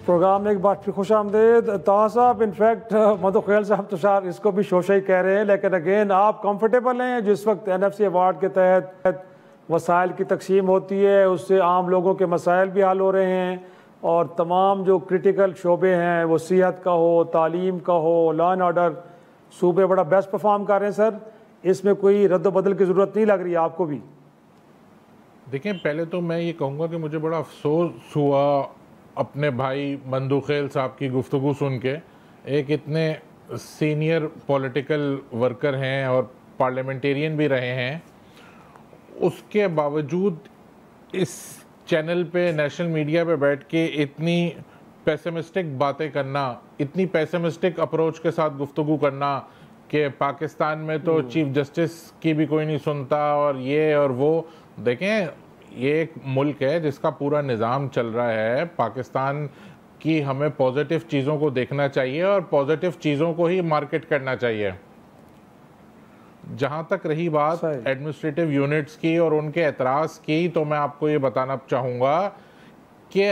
Programme में एक बार फिर खुश आमदेद ताहा साहब। इनफैक्ट मधुखैल साहब तो शायद इसको भी शोशा ही कह रहे हैं, लेकिन अगेन आप कंफर्टेबल हैं जिस वक्त NFC अवार्ड के तहत वसाइल की तकसीम होती है, उससे आम लोगों के मसाइल भी हल हो रहे हैं और तमाम जो क्रिटिकल शोबे हैं वो सेहत का हो, तालीम का हो, लॉ एंड ऑर्डर, सूबे बड़ा बेस्ट परफॉर्म कर रहे हैं सर। इसमें कोई रद्द बदल की ज़रूरत नहीं लग रही है आपको भी? देखें, पहले तो मैं ये कहूँगा कि मुझे बड़ा अफसोस हुआ अपने भाई मंदुखेल साहब की गुफ्तगू सुन के। एक इतने सीनियर पॉलिटिकल वर्कर हैं और पार्लियामेंटेरियन भी रहे हैं, उसके बावजूद इस चैनल पे, नेशनल मीडिया पे बैठ के इतनी पेसिमिस्टिक बातें करना, इतनी पेसिमिस्टिक अप्रोच के साथ गुफ्तगू करना कि पाकिस्तान में तो चीफ जस्टिस की भी कोई नहीं सुनता और ये और वो। देखें, ये एक मुल्क है जिसका पूरा निज़ाम चल रहा है। पाकिस्तान की हमें पॉजिटिव चीज़ों को देखना चाहिए और पॉजिटिव चीज़ों को ही मार्केट करना चाहिए। जहाँ तक रही बात एडमिनिस्ट्रेटिव यूनिट्स की और उनके एतराज़ की, तो मैं आपको ये बताना चाहूँगा कि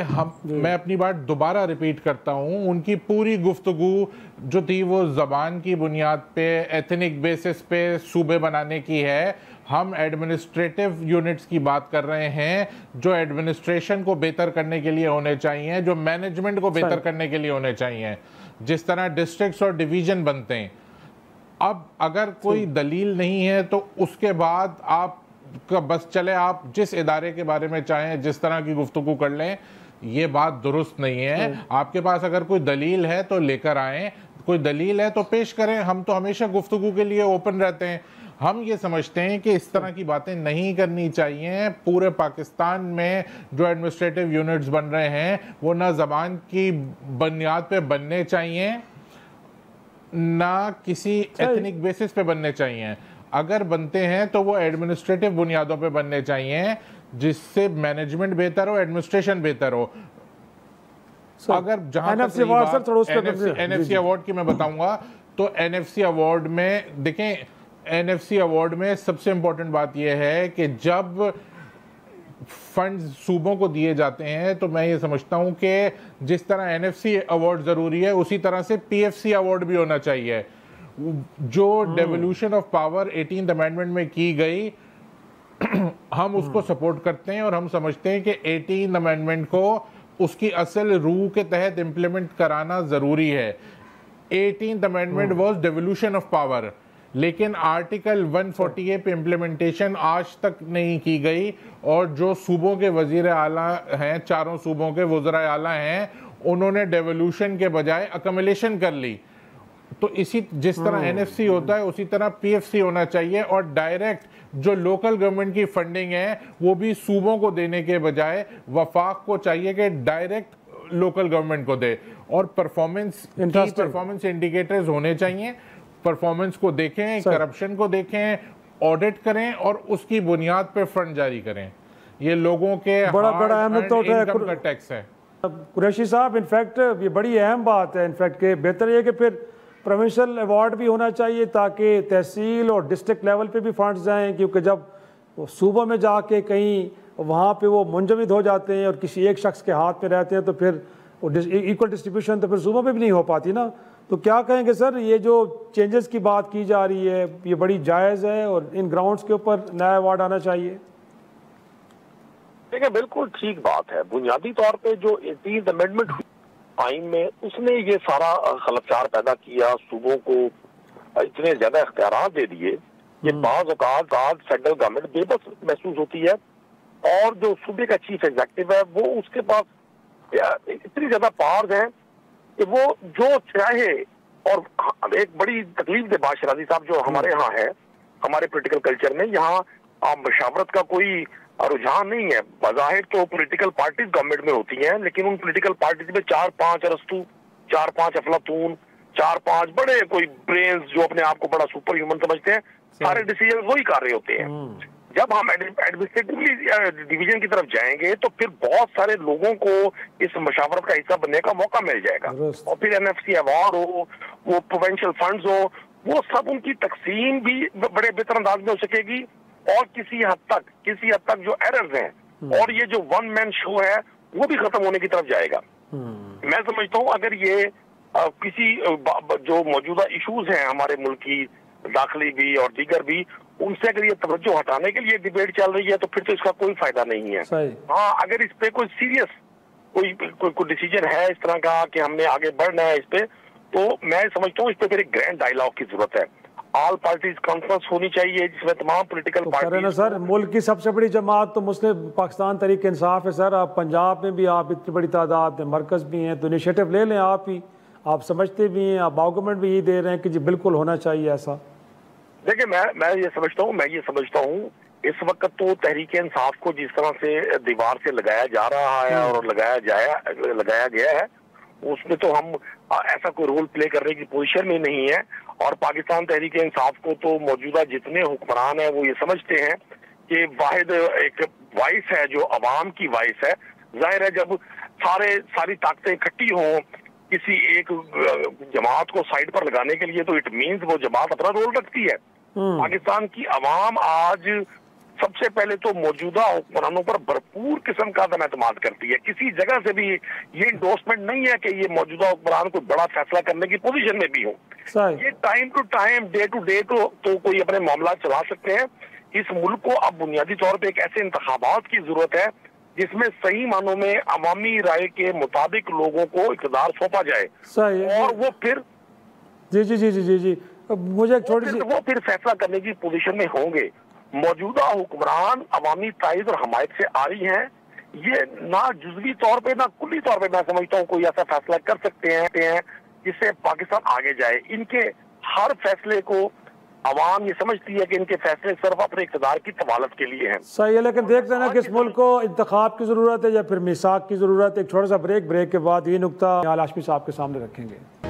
मैं अपनी बात दोबारा रिपीट करता हूँ, उनकी पूरी गुफ्तगू जो थी वो ज़बान की बुनियाद पे, एथनिक बेसिस पे सूबे बनाने की है। हम एडमिनिस्ट्रेटिव यूनिट्स की बात कर रहे हैं जो एडमिनिस्ट्रेशन को बेहतर करने के लिए होने चाहिए, जो मैनेजमेंट को बेहतर करने के लिए होने चाहिए, जिस तरह डिस्ट्रिक्ट्स और डिवीज़न बनते हैं। अब अगर कोई दलील नहीं है तो उसके बाद आप बस चले आप जिस इदारे के बारे में चाहें जिस तरह की गुफ्तगू कर लें, ये बात दुरुस्त नहीं है। आपके पास अगर कोई दलील है तो लेकर आएँ, कोई दलील है तो पेश करें। हम तो हमेशा गुफ्तगू के लिए ओपन रहते हैं। हम ये समझते हैं कि इस तरह की बातें नहीं करनी चाहिए। पूरे पाकिस्तान में जो एडमिनिस्ट्रेटिव यूनिट्स बन रहे हैं वो ना ज़बान की बुनियाद पे बनने चाहिए, ना किसी एथनिक बेसिस पे बनने चाहिए। अगर बनते हैं तो वो एडमिनिस्ट्रेटिव बुनियादों पे बनने चाहिए जिससे मैनेजमेंट बेहतर हो, एडमिनिस्ट्रेशन बेहतर हो। अगर जहां NFC अवार्ड की मैं बताऊंगा तो NFC अवार्ड में देखें, NFC अवार्ड में सबसे इंपॉर्टेंट बात यह है कि जब फंड्स सूबों को दिए जाते हैं तो मैं ये समझता हूं कि जिस तरह NFC अवार्ड ज़रूरी है उसी तरह से PFC अवार्ड भी होना चाहिए। जो devolution of power 18th amendment में की गई हम उसको सपोर्ट करते हैं और हम समझते हैं कि 18th अमेंडमेंट को उसकी असल रूह के तहत इम्प्लीमेंट कराना ज़रूरी है। 18th amendment was devolution of power, लेकिन आर्टिकल 148 पे इम्प्लीमेंटेशन आज तक नहीं की गई और जो सूबों के वजीर आला हैं, चारों सूबों के वज़राए आला हैं, उन्होंने डेवोल्यूशन के बजाय अकमलेशन कर ली। तो इसी जिस तरह NFC होता है उसी तरह PFC होना चाहिए और डायरेक्ट जो लोकल गवर्नमेंट की फंडिंग है वो भी सूबों को देने के बजाय वफाक को चाहिए कि डायरेक्ट लोकल गवर्नमेंट को दे। और परफॉर्मेंस इंडिकेटर्स होने चाहिए। परफॉर्मेंस को देखें, करप्शन को देखें, ऑडिट करें और उसकी बुनियाद पे फंड जारी करें। ये लोगों के बड़ा अहम इनकम का टैक्स है। कुरैशी साहब, इनफैक्ट ये बड़ी अहम बात है। इनफैक्ट के बेहतर ये कि फिर प्रोविंशियल अवार्ड भी होना चाहिए ताकि तहसील और डिस्ट्रिक्ट लेवल पे भी फंड्स जाएं, क्योंकि जब सूबों में जाके कहीं वहाँ पे वो मुंजमद हो जाते हैं और किसी एक शख्स के हाथ में रहते हैं तो फिर वो इक्वल डिस्ट्रीब्यूशन तो फिर सूबों में भी नहीं हो पाती ना। तो क्या कहेंगे सर, ये जो चेंजेस की बात की जा रही है ये बड़ी जायज़ है और इन ग्राउंड्स के ऊपर नया अवार्ड आना चाहिए? देखिए, बिल्कुल ठीक बात है। बुनियादी तौर पे जो 18th अमेंडमेंट आइन में उसने ये सारा खलफचार पैदा किया, सूबों को इतने ज्यादा इख्तियार दे दिए कि बाज़ औक़ात फेडरल गवर्नमेंट बेबस महसूस होती है और जो सूबे का चीफ एग्जीक्यूटिव है वो उसके पास इतनी ज्यादा पावर्स हैं कि वो जो चाहे। और एक बड़ी तकलीफ दे बात शराजी साहब जो हमारे यहाँ है, हमारे पोलिटिकल कल्चर में यहाँ मशावरत का कोई रुझान नहीं है। बज़ाहिर तो पॉलिटिकल पार्टीज गवर्नमेंट में होती हैं, लेकिन उन पॉलिटिकल पार्टीज में 4-5 अरस्तू, 4-5 अफलातून, 4-5 बड़े कोई ब्रेन्स जो अपने आप को बड़ा सुपर ह्यूमन समझते हैं, सारे डिसीजन वही कर रहे होते हैं। जब हम एडमिनिस्ट्रेटिवली डिवीजन की तरफ जाएंगे तो फिर बहुत सारे लोगों को इस मशावरत का हिस्सा बनने का मौका मिल जाएगा और फिर NFC अवार्ड हो, वो प्रोविंशियल फंड्स हो, वो सब उनकी तकसीम भी बड़े बेहतर अंदाज में हो सकेगी और किसी हद तक जो एरर्स हैं और ये जो वन मैन शो है वो भी खत्म होने की तरफ जाएगा। मैं समझता हूँ अगर ये किसी जो मौजूदा इश्यूज हैं हमारे मुल्क की, दाखिली भी और दीगर भी, उनसे अगर ये तवज्जो हटाने के लिए डिबेट चल रही है तो फिर तो इसका कोई फायदा नहीं है। हाँ, अगर इस पे कोई सीरियस कोई डिसीजन है इस तरह का कि हमने आगे बढ़ना है इस पे, तो मैं समझता हूँ इस पे फिर एक ग्रैंड डायलॉग की जरूरत है। ऑल पार्टीज कॉन्फ्रेंस होनी चाहिए जिसमें तमाम पॉलिटिकल पार्टी। सर, मुल्क की सबसे बड़ी जमात तो मुस्लिम पाकिस्तान तहरीक इंसाफ है सर। आप पंजाब में भी आप इतनी बड़ी तादाद में, मरकज भी हैं, तो इनिशिएटिव ले लें आप ही। आप समझते भी हैं, आप आर्गूमेंट भी यही दे रहे हैं कि जी बिल्कुल होना चाहिए ऐसा। देखिए, मैं ये समझता हूँ इस वक्त तो तहरीक इंसाफ को जिस तरह से दीवार से लगाया जा रहा है और लगाया गया है, उसमें तो हम ऐसा कोई रोल प्ले करने की पोजीशन में नहीं है। और पाकिस्तान तहरीक इंसाफ को तो मौजूदा जितने हुक्मरान हैं वो ये समझते हैं कि वाहिद एक वॉइस है जो अवाम की वॉइस है। जाहिर है जब सारी ताकतें इकट्ठी हों किसी एक जमात को साइड पर लगाने के लिए, तो इट मीन्स वो जमात अपना रोल रखती है। पाकिस्तान की अवाम आज सबसे पहले तो मौजूदा हुक्मरानों पर भरपूर किस्म का एतमाद करती है। किसी जगह से भी ये इंडोर्समेंट नहीं है कि ये मौजूदा हुक्मरान को बड़ा फैसला करने की पोजीशन में भी हो। ये time to time, day to day तो कोई अपने मामला चला सकते हैं। इस मुल्क को अब बुनियादी तौर पर एक ऐसे इंतखाबात की जरूरत है जिसमें सही मानों में अवामी राय के मुताबिक लोगों को इक़्तिदार सौंपा जाए। और वो फिर जी मुझे वो फिर फैसला करने की पोजीशन में होंगे। मौजूदा हुक्मरान अवामी ताइद और हमायत से आ रही हैं, ये ना जुज़वी तौर पे ना कुल्ली तौर पे मैं समझता हूँ कोई ऐसा फैसला कर सकते हैं जिससे पाकिस्तान आगे जाए। इनके हर फैसले को अवाम ये समझती है कि इनके फैसले सिर्फ अपने इक़्तिदार की तवालत के लिए हैं। सही है, लेकिन देखते हैं ना कि इस मुल्क को इंतखाब की ज़रूरत है या फिर मिसाक की ज़रूरत है। एक छोटा सा ब्रेक के बाद ये नुकता हाशमी साहब के सामने रखेंगे।